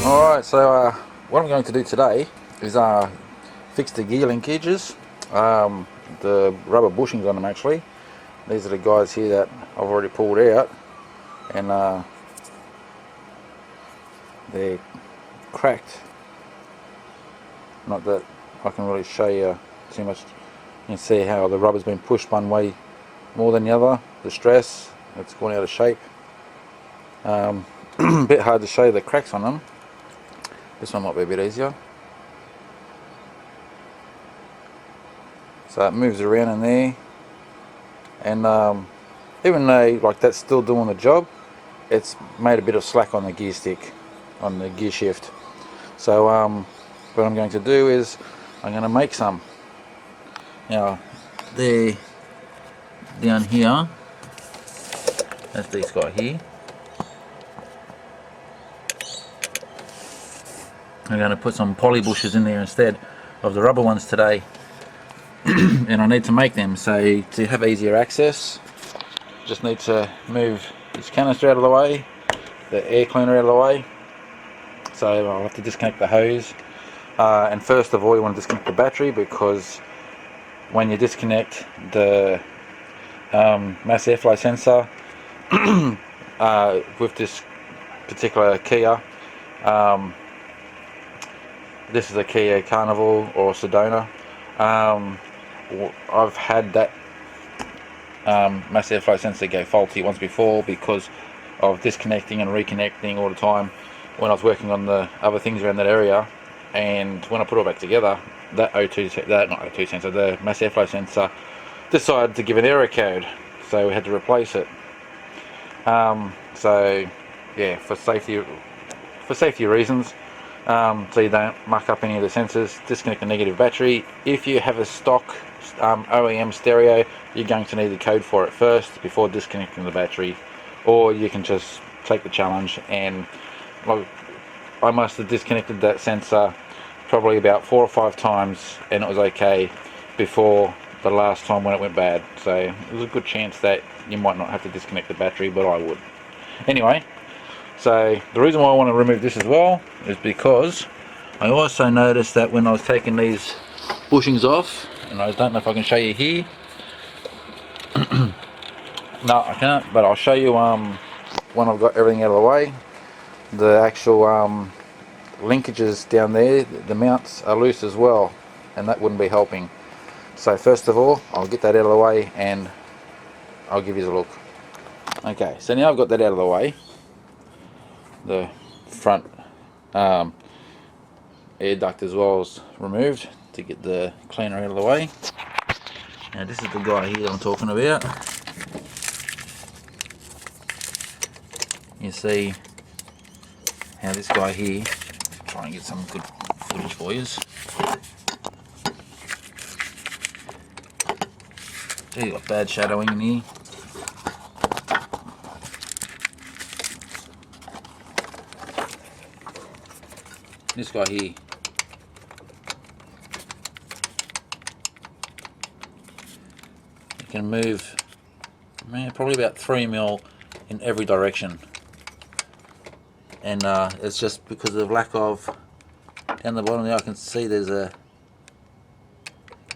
Alright, so what I'm going to do today is fix the gear linkages, the rubber bushings on them actually. These are the guys here that I've already pulled out, and they're cracked. Not that I can really show you too much. You can see how the rubber's been pushed one way more than the other, the stress, it's gone out of shape. A bit hard to show the cracks on them. This one might be a bit easier. So it moves around in there, and even though like that's still doing the job, it's made a bit of slack on the gear stick, on the gear shift. So what I'm going to do is I'm going to make some. Now they're down here. That's these guys here. I'm going to put some poly bushes in there instead of the rubber ones today. And I need to make them, so to have easier access, just need to move this canister out of the way, the air cleaner out of the way. So I'll have to disconnect the hose, and first of all you want to disconnect the battery, because when you disconnect the mass airflow sensor with this particular Kia, this is a Kia Carnival or Sedona. I've had that mass airflow sensor go faulty once before because of disconnecting and reconnecting all the time when I was working on the other things around that area. And when I put it all back together, the mass airflow sensor decided to give an error code, so we had to replace it. So yeah, for safety reasons, so you don't muck up any of the sensors, disconnect the negative battery. If you have a stock OEM stereo, you're going to need the code for it first before disconnecting the battery, or you can just take the challenge. And like, I must have disconnected that sensor probably about 4 or 5 times and it was okay before the last time when it went bad. So there's a good chance that you might not have to disconnect the battery, but I would. Anyway, so the reason why I want to remove this as well is because I also noticed that when I was taking these bushings off, and I don't know if I can show you here. No, I can't, but I'll show you when I've got everything out of the way. The actual linkages down there, the mounts are loose as well, and that wouldn't be helping. So first of all, I'll get that out of the way and I'll give you a look. Okay, so now I've got that out of the way. The front air duct as well is removed to get the cleaner out of the way. Now this is the guy here that I'm talking about. You see how this guy here, try and get some good footage for you. Gee, got bad shadowing in here. This guy here. You can move, probably about 3 mil in every direction. And it's just because of lack of, down the bottom there I can see there's a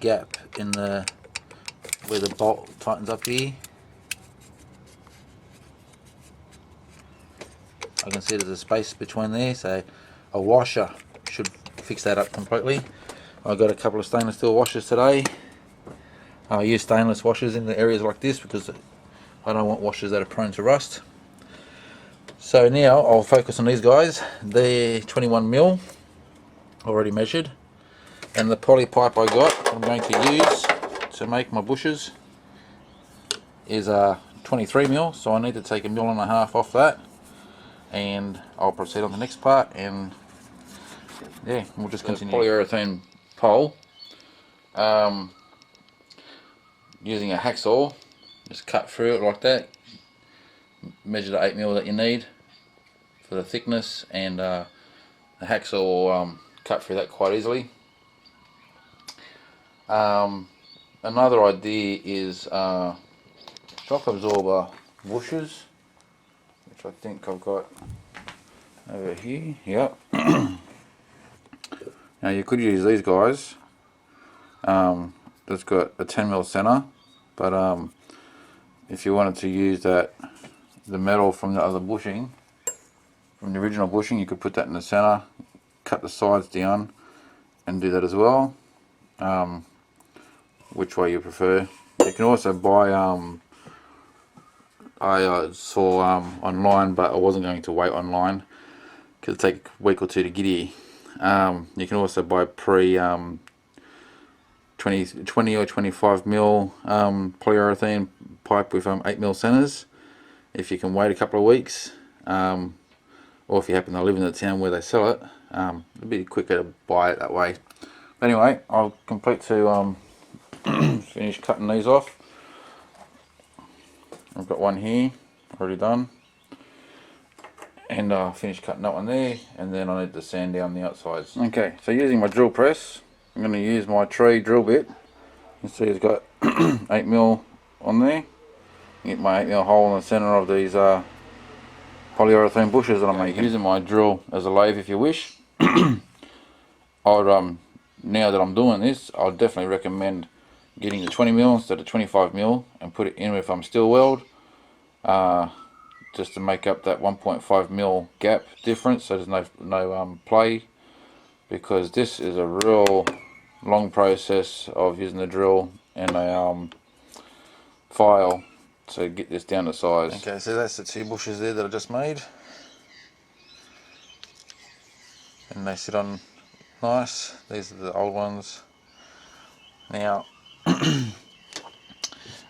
gap in the, where the bolt tightens up here. I can see there's a space between there, so a washer should fix that up completely. I got a couple of stainless steel washers today. I use stainless washers in the areas like this because I don't want washers that are prone to rust. So now I'll focus on these guys. They're 21 mil already measured, and the poly pipe I got I'm going to use to make my bushes is 23 mil, so I need to take 1.5 mil off that, and I'll proceed on the next part. And yeah, we'll just continue. Polyurethane pole, using a hacksaw, just cut through it like that, measure the 8 mil that you need for the thickness, and the hacksaw will cut through that quite easily. Another idea is shock absorber bushings, which I think I've got over here. Yep. Now you could use these guys. That's got a 10mm center, but if you wanted to use the metal from the other bushing, from the original bushing, you could put that in the center, cut the sides down, and do that as well. Which way you prefer. You can also buy. I saw online, but I wasn't going to wait online because it take a week or two to get here. You can also buy pre 20 or 25mm polyurethane pipe with 8mm centers if you can wait a couple of weeks, or if you happen to live in the town where they sell it. It'd be quicker to buy it that way. But anyway, I'll complete to finish cutting these off. I've got one here already done, and I'll finish cutting that one there, and then I need to sand down the outsides. Okay, so using my drill press, I'm going to use my tree drill bit. You can see it's got 8mm on there. Get my 8mm hole in the centre of these polyurethane bushes that I'm making. Using my drill as a lathe if you wish. I'd now that I'm doing this, I'd definitely recommend getting the 20mm instead of 25mm and put it in with steel weld, just to make up that 1.5mm gap difference, so there's no play, because this is a real long process of using the drill and a file to get this down to size. Okay, so that's the 2 bushes there that I just made, and they sit on nice. These are the old ones. Now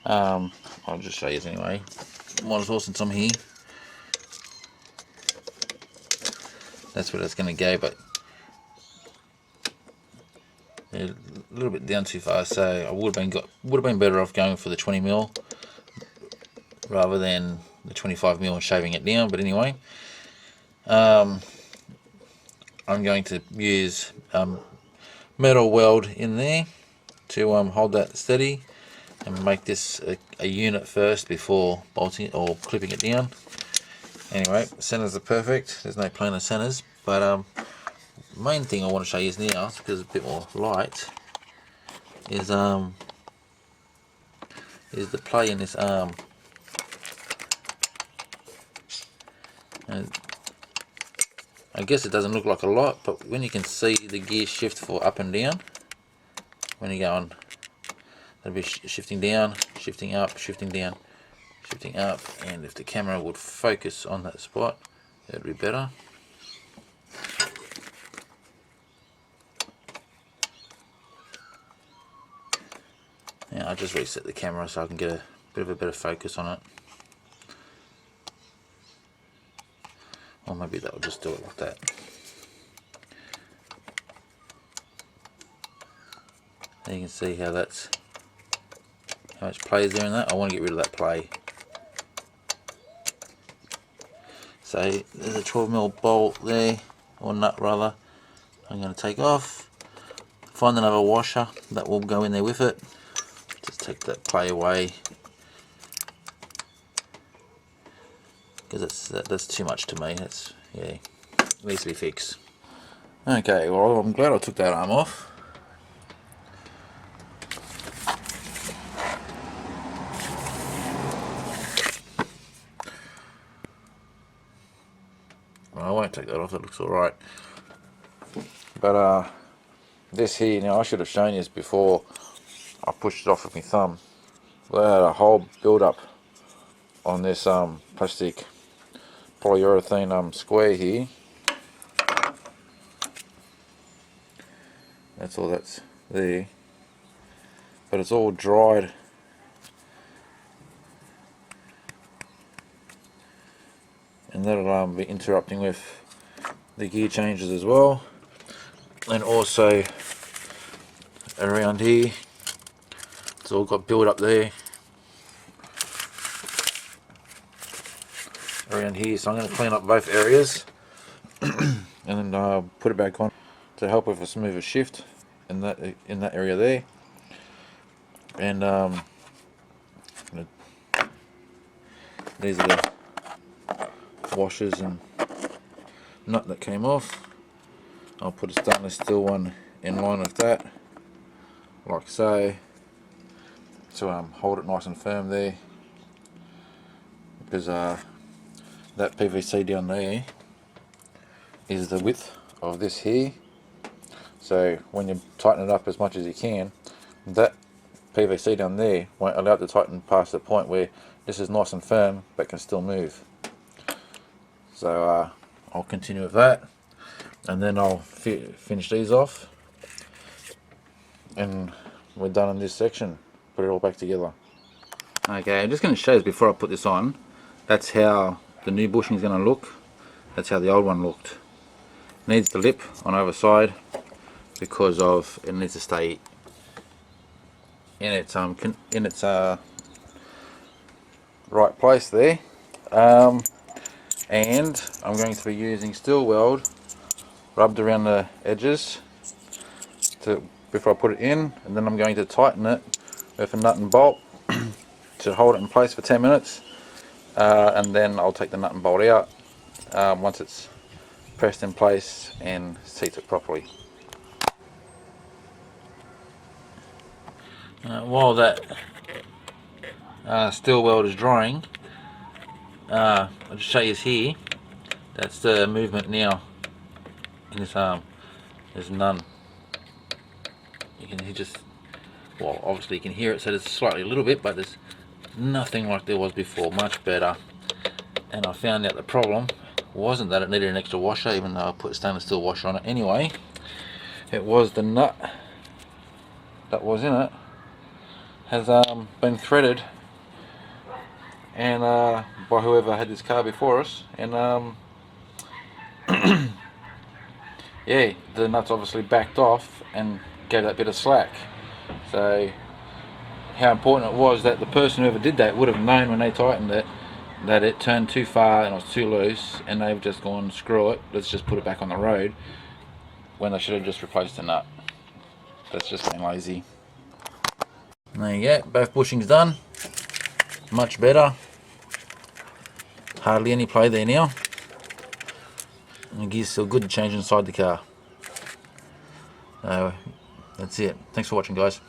I'll just show you anyway. Might as well, since I'm here. That's where it's going to go, but a little bit down too far. So I would have been better off going for the 20mm rather than the 25mm and shaving it down. But anyway, I'm going to use metal weld in there to hold that steady and make this a unit first before bolting or clipping it down. Anyway, centers are perfect. There's no planar centers, but main thing I want to show you now, because it's a bit more light, is the play in this arm. And I guess it doesn't look like a lot, but when you can see the gear shift for up and down, when you're going, it'll be shifting down, shifting up, shifting down, shifting up, and if the camera would focus on that spot, it would be better. Now I'll just reset the camera so I can get a bit of a better focus on it. Or maybe that will just do it like that. And you can see how much play is there in that. I want to get rid of that play. So there's a 12mm bolt there, or nut rather. I'm going to take off, find another washer that will go in there with it. Just take that play away, because that's too much to me. Yeah, it needs to be fixed. Okay, well, I'm glad I took that arm off. Well, I won't take that off, it looks alright. But this here, now I should have shown you this before I pushed it off with my thumb. Well, I had a whole build up on this plastic polyurethane square here. That's all that's there, but it's all dried. And that'll be interrupting with the gear changes as well, and also around here it's all got build up there around here, so I'm going to clean up both areas and then put it back on to help with a smoother shift in that area there. And these are the washers and nut that came off. I'll put a stainless steel one in line with that, like so, to hold it nice and firm there, because that PVC down there is the width of this here. So when you tighten it up as much as you can, that PVC down there won't allow it to tighten past the point where this is nice and firm but can still move. So I'll continue with that, and then I'll finish these off, and we're done in this section. Put it all back together. Okay, I'm just going to show you before I put this on. That's how the new bushing is going to look. That's how the old one looked. Needs the lip on either side because of it needs to stay in its right place there. And I'm going to be using steel weld rubbed around the edges before I put it in, and then I'm going to tighten it with a nut and bolt to hold it in place for 10 minutes, and then I'll take the nut and bolt out once it's pressed in place and seats it properly. While that steel weld is drying, I'll just show you here. That's the movement now in this arm. There's none. You can hear well, obviously you can hear it, so there's slightly a little bit, but there's nothing like there was before. Much better. And I found out the problem wasn't that it needed an extra washer, even though I put a stainless steel washer on it anyway. It was the nut that was in it has been threaded, and by whoever had this car before us, and yeah, the nuts obviously backed off and gave that bit of slack. So how important it was that the person whoever did that would have known when they tightened it that it turned too far and it was too loose, and they've just gone, screw it, let's just put it back on the road, when they should have just replaced the nut. That's just being lazy. There you go, both bushings done. Much better. Hardly any play there now. And the gear's still good to change inside the car. That's it. Thanks for watching, guys.